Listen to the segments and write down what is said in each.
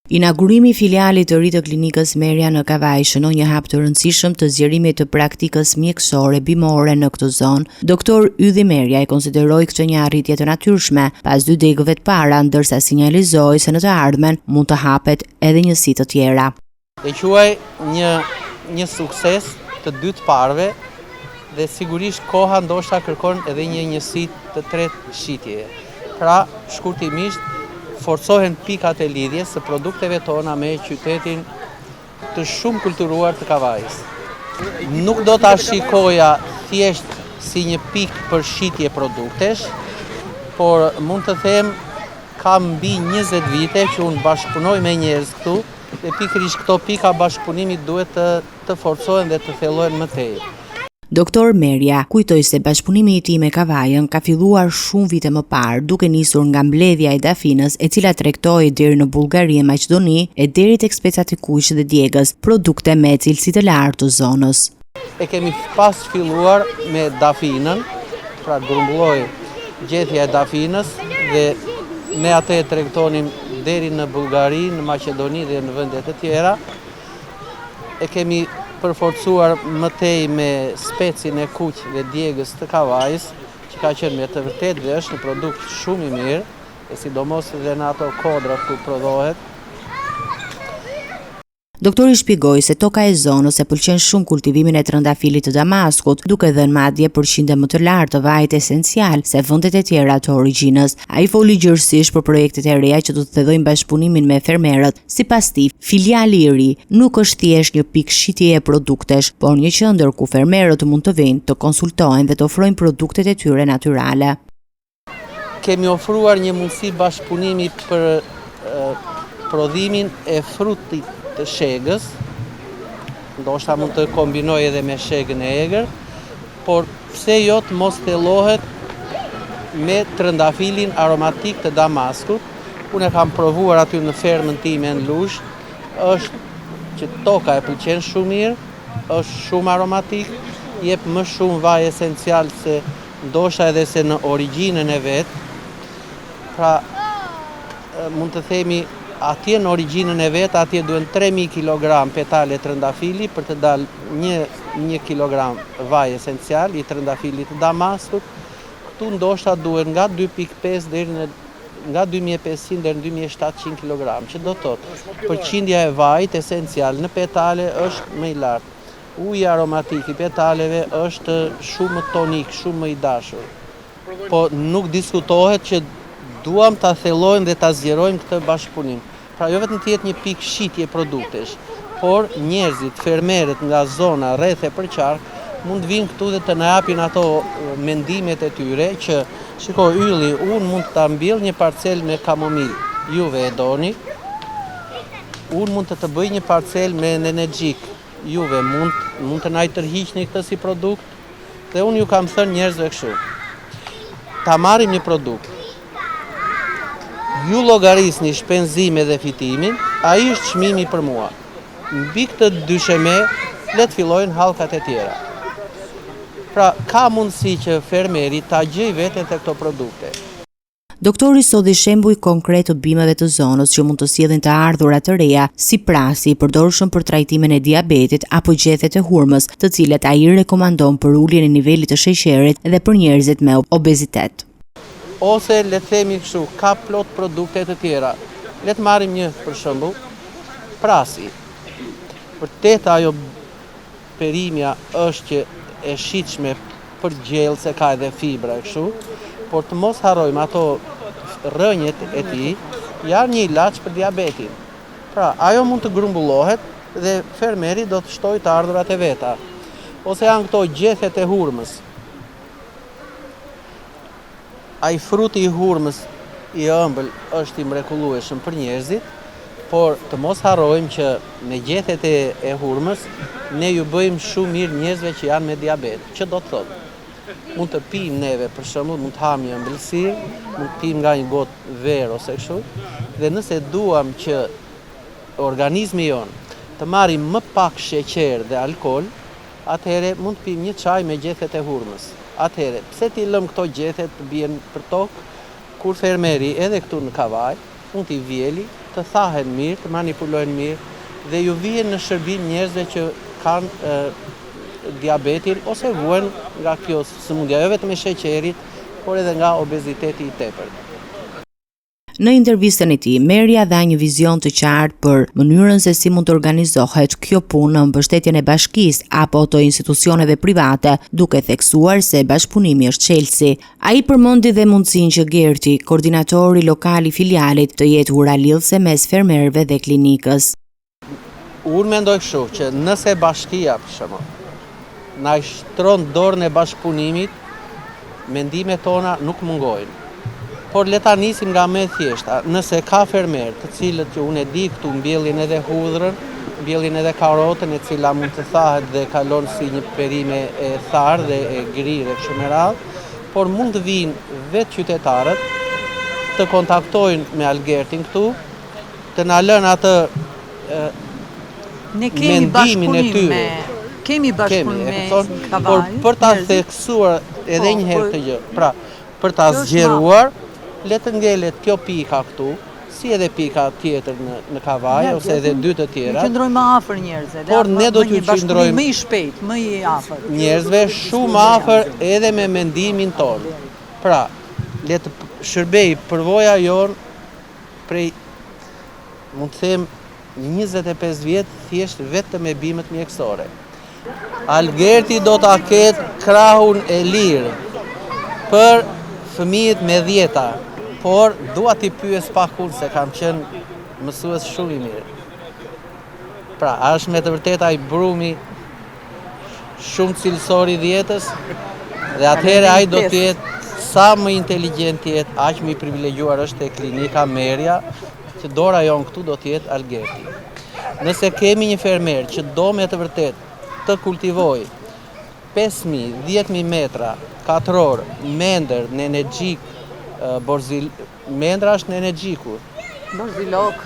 Inaugurimi i filialit të ri të klinikës Merja në Kavaj shënon një hap të rëndësishëm të zgjerimit të praktikës mjekësore bimore në këtë zonë. Doktor Ylli Merja e konsideroi këtë një arritje të natyrshme pas 2 dekëve të para, ndërsa sinjalizoi se në të ardhmen mund të hapet edhe njësi të tjera. E quaj një sukses të 2 të parëve dhe sigurisht koha ndoshta kërkon edhe një njësi të 3 shitje. Pra, shkurtimisht forcohen pikat e lidhjes së produkteve tona me qytetin të shumë kulturuar të Kavajës. Nuk do ta shikoja thjesht si një pikë për shitje produktesh, por mund të them kam mbi 20 vite që unë bashkëpunoj me njerëz këtu dhe pikërisht këto pika bashkëpunimit duhet të forcohen dhe të thellohen më tej. Doktor Merja kujtoi se bashkëpunimi i tij me Kavajën ka filluar shumë vite më parë, duke nisur nga mbledhja e dafinës, e cila tregtoi deri në Bullgari e Maqedoni e deri tek specat e kuq dhe djegës, produkte me cilësi të lartë të zonës. E kemi pas filluar me dafinën, pra grumbulloi gjethja e dafinës dhe ne atë e tregtonim deri në Bullgari, në Maqedoni dhe në vende të tjera. E kemi përforcuar më tej me specin e kuq dhe djegës të Kavajës, që ka qenë me të vërtet dhe është një produkt shumë i mirë, e sidomos dhe në ato kodrat ku prodhohet. Doktori shpjegoi se toka e zonës e pëlqen shumë kultivimin e trëndafilit të Damaskut, duke dhënë madje përqindje më të lartë të vajit esencial se vendet e tjera të origjinës. Ai foli gjërësisht për projektet e reja që do të thellojnë bashkëpunimin me fermerët. Sipas tij, filiali i ri nuk është thjesht një pikë shitjeje produktesh, por një qendër ku fermerët mund të vinë, të konsultojnë dhe të ofrojnë produktet e tyre natyrale. Kemi ofruar një mundësi bashkëpunimi për prodhimin e frutit të shegës, ndoshta mund të kombinoj edhe me shegën e egër, por pse jo të mos thellohet me trëndafilin aromatik të Damaskut. Unë e kam provuar aty në fermën time në Luzh, është që toka e pëlqen shumë mirë, është shumë aromatik, jep më shumë vaj esencial se ndoshta edhe se në origjinën e vet. Pra, mund të themi atje në origjinën e vet, atje duhen 3000 kg petale trëndafili për të dalë 1 kg vaj esencial i trëndafilit të Damaskut. Këtu ndoshta duhen nga 2.5 deri nga 2500 deri në 2700 kg, që do të thotë përqindja e vajit esencial në petale është më i lartë. Uji aromatik i petaleve është shumë më tonik, shumë më i dashur. Po nuk diskutohet që duam ta thellojmë dhe ta zgjerojmë këtë bashkëpunim. Pra jo vetëm të jetë një pikë shitje produktesh, por njerëzit, fermerët nga zona rreth e përqark mund vinë këtu dhe të na japin ato mendimet e tyre që shiko Ylli, unë mund ta mbill një parcel me kamomil, juve e doni. Unë mund të bëj një parcel me nenegjik, juve mund të na i tërhiqni këtë si produkt. Dhe unë ju kam thënë njerëzve kështu. Ta marrim një produkt. Ju llogarisni shpenzime dhe fitimin, ai është çmimi për mua. Mbi këtë dysheme, le të fillojnë hallkat e tjera. Pra, ka mundësi që fermeri ta gjejë veten te këto produkte. Doktori sodhi shembuj konkret të bimëve të zonës që mund të sjellin të ardhurat të reja, si prasi i përdorshëm për trajtimin e diabetit apo gjethet e hurmës, të cilat ai rekomandon për uljen e nivelit të sheqerit dhe për njerëzit me obezitet. Ose le të themi kështu, ka plot produkte të tjera. Le të marrim një për shembull, prasi. Vërtet ajo perimja është që e shitshme për gjellë se ka edhe fibra e kështu, por të mos harrojmë ato rrënjet e tij, janë një ilaç për diabetin. Pra, ajo mund të grumbullohet dhe fermeri do të shtojë të ardhurat e veta. Ose janë këto gjethet e hurmës. Ai fruti i hurmës i ëmbël është i mrekullueshëm për njerëzit, por të mos harrojmë që me gjethet e hurmës ne ju bëjmë shumë mirë njerëzve që janë me diabet. Që do të thotë? Mund të pijmë neve, për shembull, mund të ham një ëmbëlsirë, mund të pijmë nga një gotë verë ose kështu, dhe nëse duam që organizmi jonë të marrim më pak sheqer dhe alkool, atëherë mund të pijmë një çaj me gjethet e hurmës. Atëherë, pse ti lëm këto gjethet të bien për tokë, kur fermeri edhe këtu në Kavaj mund t'i vjeli, të thahen mirë, të manipulohen mirë dhe ju vijen në shërbim njerëzve që kanë diabetin ose vuajnë nga kjo sëmundja, jo vetëm e sheqerit, por edhe nga obeziteti i tepërt. Në intervistën e tij, merja dha një vizion të qartë për mënyrën se si mund të organizohet kjo punë në mbështetjen e bashkisë apo të institucioneve private, duke theksuar se bashkëpunimi është çelësi. Ai përmendi dhe mundësinë që Gerti, koordinatori lokal i filialit, të jetë ura lidhëse mes fermerëve dhe klinikës. Unë mendoj kështu që nëse bashkia, për shembull, na shtron dorën e bashkëpunimit, mendimet tona nuk mungojnë. Por le ta nisim nga më e thjeshta. Nëse ka fermer, të cilët që unë e di këtu mbjellin edhe hudhrën, mbjellin edhe karotën, e cila mund të thahet dhe kalon si një perime e tharë dhe e grire kështu me radhë, por mund të vinë vetë qytetarët të kontaktojnë me Algertin këtu, të na lënë atë ne kemi bashkëpunim me Kaval, por për ta theksuar edhe një herë këtë gjë. Pra, për ta zgjeruar, le të ngelet kjo pika këtu, si edhe pika tjetër në Kavaj ose edhe dy të tjera. Ne qëndrojmë më afër njerëzve. Por ne do t'ju qëndrojmë më i shpejt, më i afër. Njerëzve shumë afër edhe me mendimin tonë. Pra, le të shërbej përvoja jonë prej, mund të them, 25 vjetë thjesht vetëm me bimët mjekësore. Algerti do t'a ketë krahun e lirë për fëmijët me 10, por dua t'i pyes pak unë se kam qenë mësues shumë i mirë. Pra, është me të vërtetë ai brumi shumë cilësor i 10-s dhe atëherë ai do të jetë sa më inteligjent jetë, aq më i privilegjuar është te klinika Merja, që dora jon këtu do të jetë Algerti. Nëse kemi një fermer që do me të vërtetë të kultivoj 5.000, 10.000 metra katror mendër në energjik, mendra është në energjiku. Borzilok,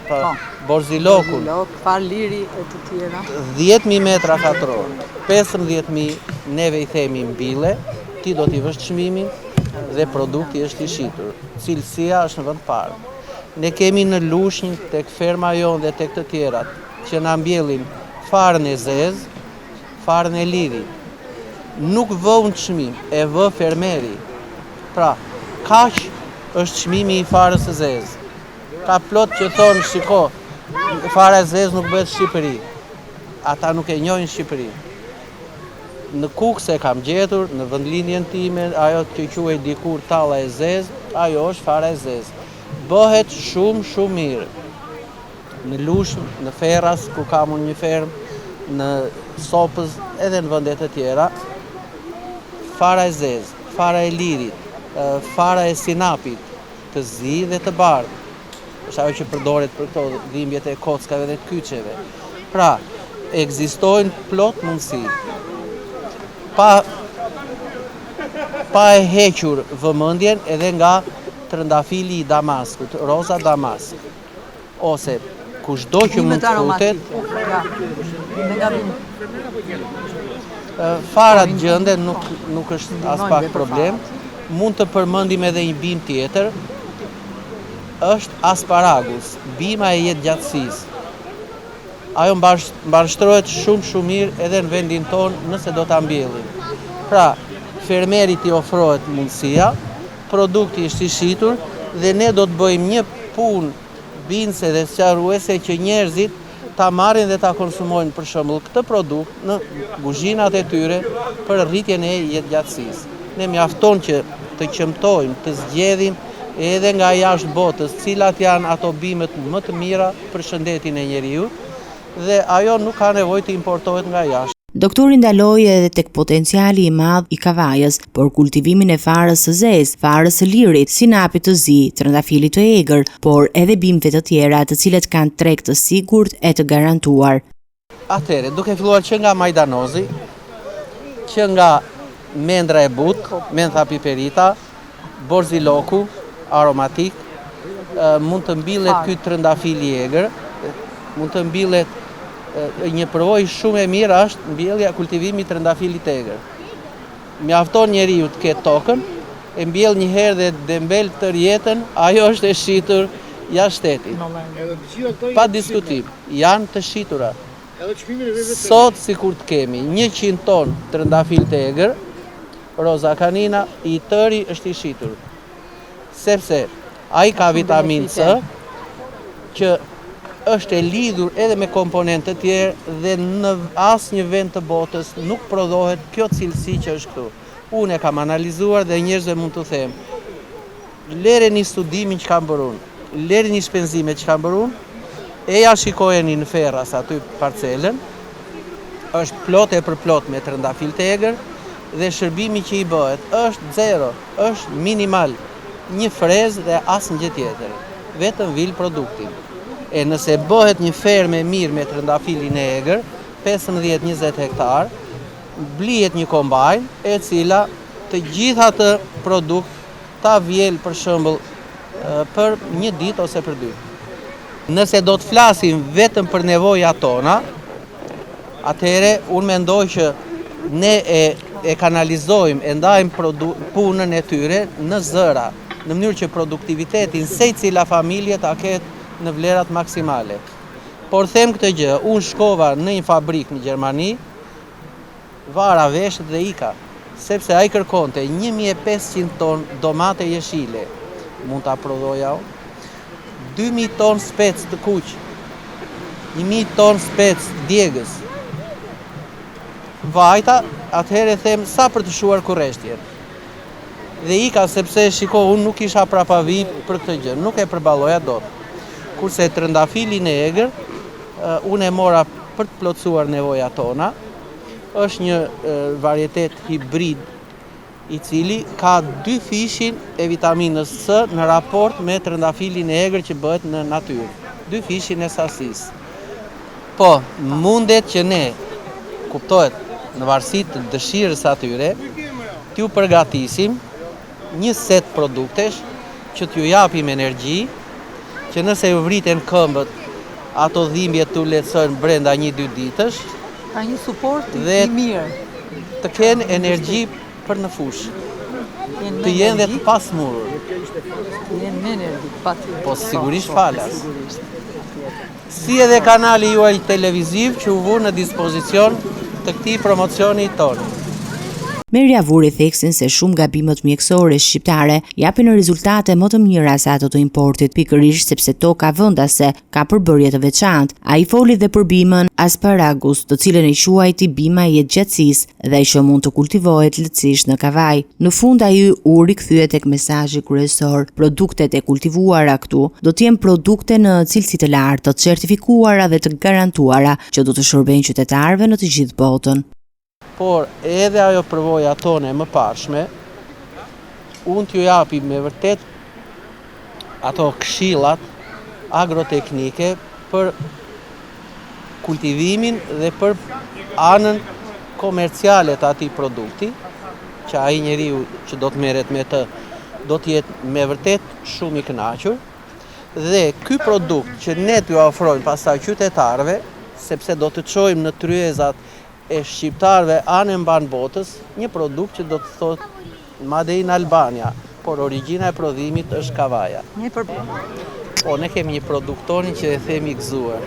Borzilokun. Farliri e të tjera. 10.000 metra katror, 15.000 neve i themi mbille, ti do t'i vësh çmimin dhe produkti është i shitur. Cilësia është në vend parë. Ne kemi në Lushnjë, tek ferma jonë dhe tek të tjerat, që na mbjellin farën e zezë, farën e lirit. Nuk vë unë çmim, e vë fermeri. Pra, kaq është çmimi i farës së zezë. Ka plot që thonë, shiko, fara e zezë nuk bëhet Shqipëri. Ata nuk e njohin Shqipëri. Në Kukës e kam gjetur, në vendlinjen time, ajo që quhej dikur talla e zezë, ajo është fara e zezë. Bëhet shumë, shumë mirë. Në Lushnjë, në Ferras, ku kam unë një fermë, në Sopës, edhe në vendet e tjera, fara e zezë, fara e lirit, fara e sinapit, të zi dhe të bardhë. Është ajo që përdoret për këto dhimbjet e kockave dhe të kyçeve. Pra, ekzistojnë plot mundësi. Pa e hequr vëmendjen edhe nga trëndafili i Damaskut, roza damask. Ose kushdo që mund të futet, fara të gjënde nuk është as pak problem. Mund të përmendim edhe një bim tjetër, është asparagus, bima e jetëgjatësisë. Ajo mbarshtrohet shumë mirë edhe në vendin tonë nëse do ta mbjellim. Pra, fermerit i ofrohet mundësia, produkti është i shitur dhe ne do të bëjmë një punë binse dhe sqaruese që njerëzit ta marrin dhe ta konsumojnë për shembull këtë produkt në kuzhinat e tyre për rritjen e jetëgjatësisë. Ne mjafton që të qëmtojmë, të zgjedhim edhe nga jashtë botës, cilat janë ato bimet më të mira për shëndetin e njeriut, dhe ajo nuk ka nevojë të importohet nga jashtë. Doktori ndaloi edhe tek potenciali i madh i Kavajës për kultivimin e farës së zezë, farës së lirit, sinapit të zi, trëndafilit të egër, por edhe bimëve të tjera të cilët kanë treg të sigurt e të garantuar. Atëherë, duke filluar që nga majdanozi, që nga mendra e butë, mentha piperita, borziloku, aromatik, mund të mbillet ky trëndafili i egër, mund të mbillet një përvojë shumë e mirë është mbjellja kultivimi i trëndafilit të egër. Mjafton njeriu të ketë tokën, e mbjell një herë dhe dembel tër jetën, ajo është e shitur jashtë shtetit. Pa diskutim, janë të shitura. Sot, si kur të kemi 100 ton trëndafil të egër, roza kanina, i tëri është i shitur. Sepse ai ka vitamin C, që është e lidhur edhe me komponentë të tjerë dhe në asë një vend të botës nuk prodhohet kjo cilësi që është këtu. Unë e kam analizuar dhe njerëzve mund të them, lere një studimin që kam bërun, lere një shpenzime që kam bërun, eja shikojeni në Ferras aty parcelën, është plot e për plot me trëndafil të egër dhe shërbimi që i bëhet është zero, është minimal, një frezë dhe asë një tjetër, vetëm vil produktin. E nëse bëhet një ferme mirë me trëndafilin e egër, 15-20 hektar, blihet një kombajn e cila të gjitha të produkt ta vjel për shembull për një ditë ose për 2. Nëse do të flasim vetëm për nevojat tona, atëhere unë mendoj që ne e kanalizojmë, e ndajmë punën e tyre në zëra, në mënyrë që produktivitetin secila familje ta ketë në vlerat maksimale. Por them këtë gjë, unë shkova në një fabrik në Gjermani, vara veshët dhe ika, sepse ai kërkonte 1500 ton domate jeshile, mund ta prodhoja unë, 2000 ton spec të kuq, 1000 ton spec djegës. Vajta, atëhere them sa për të shuar kurreshtjen. Dhe ika sepse shiko, unë nuk isha prapavi për këtë gjë, nuk e përballoja dot. Kurse trëndafilin e egër, unë e mora për të plotësuar nevojat tona, është një varietet hibrid i cili ka 2 fishin e vitaminës C në raport me trëndafilin e egër që bëhet në natyrë. 2 fishin e sasisë. Po, mundet që ne, kuptohet, në varësi të dëshirës atyre, t'ju përgatisim një set produktesh që t'ju japim energji, që nëse ju vriten këmbët, ato dhimbje t'u lehtësojnë brenda 1-2 ditësh, Ka një suport dhe i mirë. të kenë energji për në fushë, të jenë dhe të pasmurur. Jenë me energji, patjetër. Po sigurisht falas. Si edhe kanali juaj televiziv që u vu në dispozicion të këtij promocioni tonë. Merja vuri theksin se shumë gabimet mjekësore shqiptare japin rezultate më të mira se ato të importit, pikërisht sepse toka vendase ka përbërje të veçantë. Ai foli dhe për bimën asparagus, të cilën e quajti bima e jetëgjatësisë dhe që mund të kultivohet lehtësisht në kavaj. Në fund ai u rikthye tek mesazhi kryesor: produktet e kultivuara këtu do të jenë produkte në cilësi të lartë, të certifikuara dhe të garantuara që do të shërbejnë qytetarëve në të gjithë botën. Por edhe ajo përvoja tone më pashme, unë t'ju japi me vërtet ato këshillat agroteknike për kultivimin dhe për anën komerciale të atij produkti, që ai njeriu që do të merret me të do të jetë me vërtet shumë i kënaqur. Dhe ky produkt që ne t'ju ofrojmë pastaj qytetarëve, sepse do të çojmë në tryezat e shqiptarëve anë mban botës, një produkt që do të thotë Made in Albania, por origjina e prodhimit është kavaja. Po, ne kemi një produkt tonin që e themi gëzuar.